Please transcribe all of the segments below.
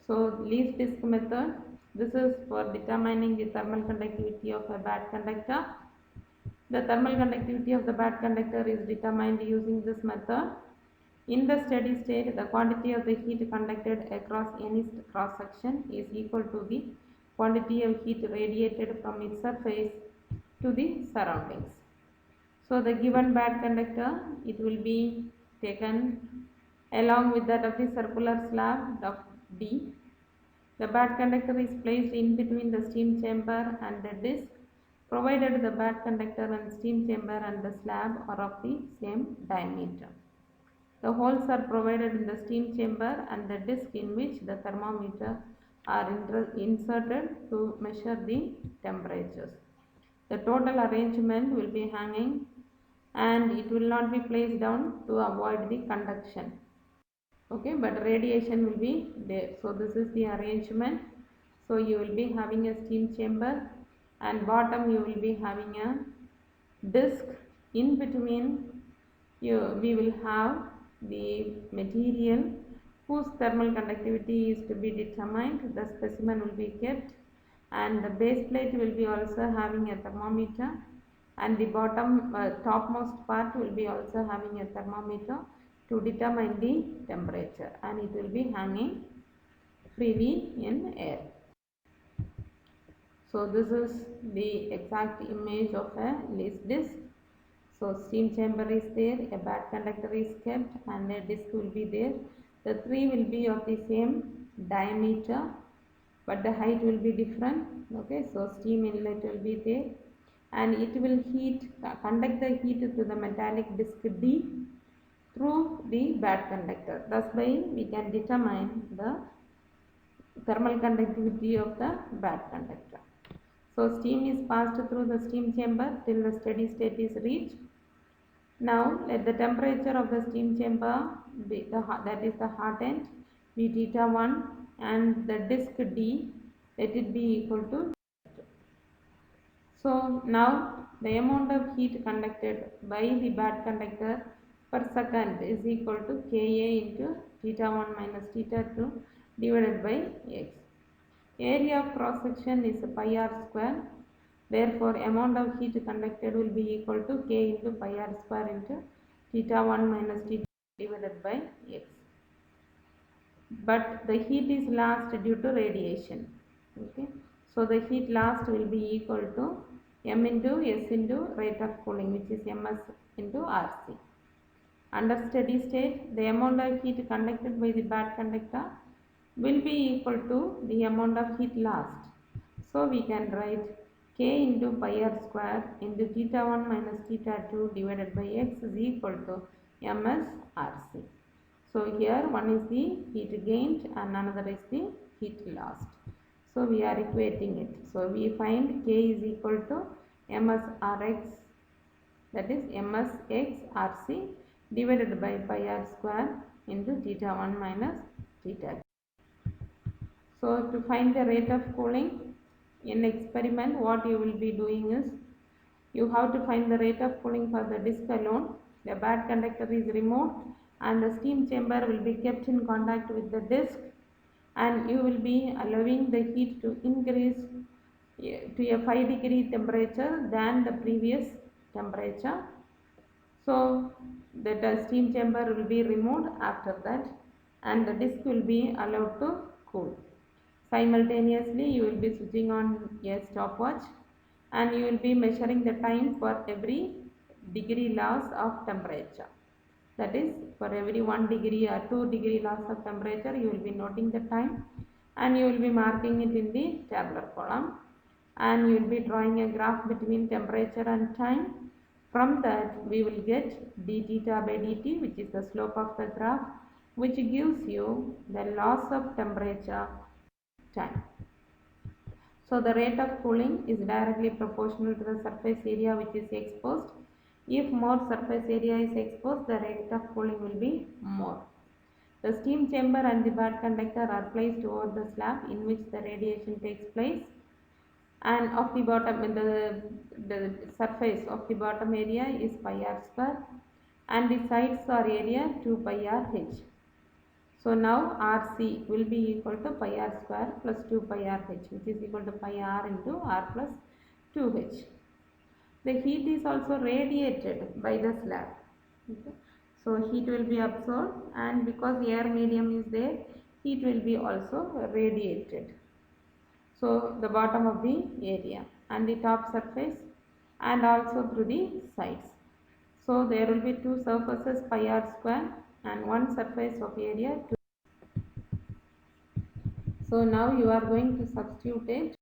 So least disk method, this is for determining the thermal conductivity of a bad conductor. The thermal conductivity of the bad conductor is determined using this method. In the steady state, the quantity of the heat conducted across any cross section is equal to the quantity of heat radiated from its surface to the surroundings. So the given bad conductor, it will be taken along with that of the circular slab of D. The bad conductor is placed in between the steam chamber and the disc, provided the bad conductor and steam chamber and the slab are of the same diameter. The holes are provided in the steam chamber and the disc in which the thermometer are inserted to measure the temperatures. The total arrangement will be hanging and it will not be placed down to avoid the conduction. Okay, but radiation will be there. So this is the arrangement. So you will be having a steam chamber and bottom you will be having a disc. In between we will have the material whose thermal conductivity is to be determined. The specimen will be kept and the base plate will be also having a thermometer and the bottom topmost part will be also having a thermometer to determine the temperature, and it will be hanging freely in air. So this is the exact image of a least disk. So steam chamber is there, a bad conductor is kept and a disk will be there. The three will be of the same diameter but the height will be different. Okay, so steam inlet will be there and it will conduct the heat to the metallic disc D through the bad conductor. Thus by we can determine the thermal conductivity of the bad conductor. So steam is passed through the steam chamber till the steady state is reached. Now let the temperature of the steam chamber be that is the hot end be theta 1 and the disc D let it be equal to. So now the amount of heat conducted by the bad conductor per second is equal to Ka into theta 1 minus theta 2 divided by x. Area of cross section is pi r square. Therefore, amount of heat conducted will be equal to K into pi r square into theta 1 minus theta divided by x. But the heat is lost due to radiation. Okay. So the heat lost will be equal to m into s into rate of cooling, which is ms into rc. Under steady state, the amount of heat conducted by the bad conductor will be equal to the amount of heat lost. So we can write K into pi r square into theta 1 minus theta 2 divided by x is equal to ms rc. So here one is the heat gained and another is the heat lost. So we are equating it. So we find K is equal to ms rx, that is ms x rc divided by pi r square into theta 1 minus theta 2. So to find the rate of cooling in experiment, what you will be doing is you have to find the rate of cooling for the disc alone. The bad conductor is removed and the steam chamber will be kept in contact with the disc and you will be allowing the heat to increase to a 5-degree temperature than the previous temperature. So the steam chamber will be removed after that and the disc will be allowed to cool. Simultaneously you will be switching on a stopwatch and you will be measuring the time for every degree loss of temperature. That is, for every 1 degree or 2 degree loss of temperature you will be noting the time and you will be marking it in the tabular column and you will be drawing a graph between temperature and time. From that we will get d theta by dt, which is the slope of the graph, which gives you the loss of temperature time. So the rate of cooling is directly proportional to the surface area which is exposed. If more surface area is exposed, the rate of cooling will be more. The steam chamber and the bad conductor are placed over the slab in which the radiation takes place, and of the bottom the surface of the bottom area is pi r square and the sides are area 2 pi r h. So now Rc will be equal to pi r square plus 2 pi r h, which is equal to pi r into r plus 2h. The heat is also radiated by the slab. Okay. So heat will be absorbed, and because air medium is there, heat will be also radiated. So the bottom of the area and the top surface and also through the sides. So there will be two surfaces pi r square and one surface of area 2. So now you are going to substitute it.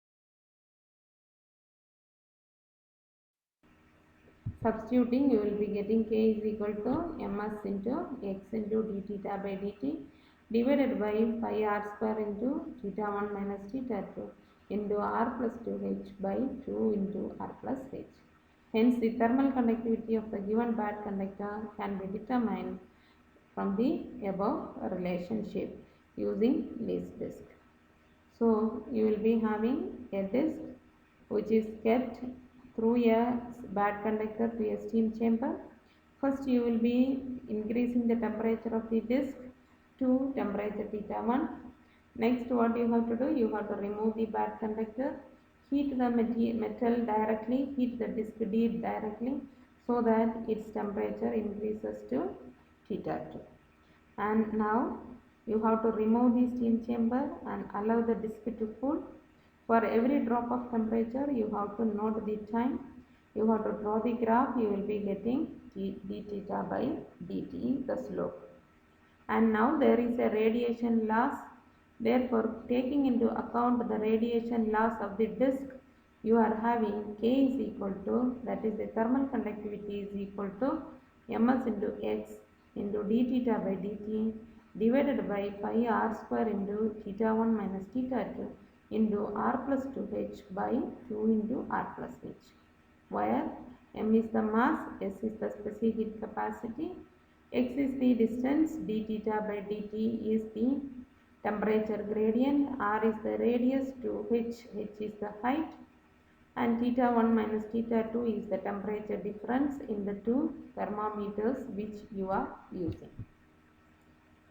Substituting, you will be getting k is equal to ms into x into d theta by dt divided by pi r square into theta 1 minus theta 2 into r plus 2h by 2 into r plus h. Hence, the thermal conductivity of the given bad conductor can be determined from the above relationship using Lee's disk. So, you will be having a disk which is kept through a bad conductor to a steam chamber. First, you will be increasing the temperature of the disk to temperature theta 1. Next, what you have to do, you have to remove the bad conductor, heat the metal directly, heat the disk D directly, so that its temperature increases to theta 2. And now you have to remove the steam chamber and allow the disk to cool. For every drop of temperature, you have to note the time. You have to draw the graph. You will be getting d theta by dt, the slope. And now there is a radiation loss. Therefore, taking into account the radiation loss of the disk, you are having k is equal to, that is the thermal conductivity is equal to ms into x into d theta by dt divided by pi r square into theta 1 minus theta 2 into r plus 2h by 2 into r plus h, where m is the mass, s is the specific heat capacity, x is the distance, d theta by dt is the temperature gradient, r is the radius to h is the height, and theta 1 minus theta 2 is the temperature difference in the two thermometers which you are using.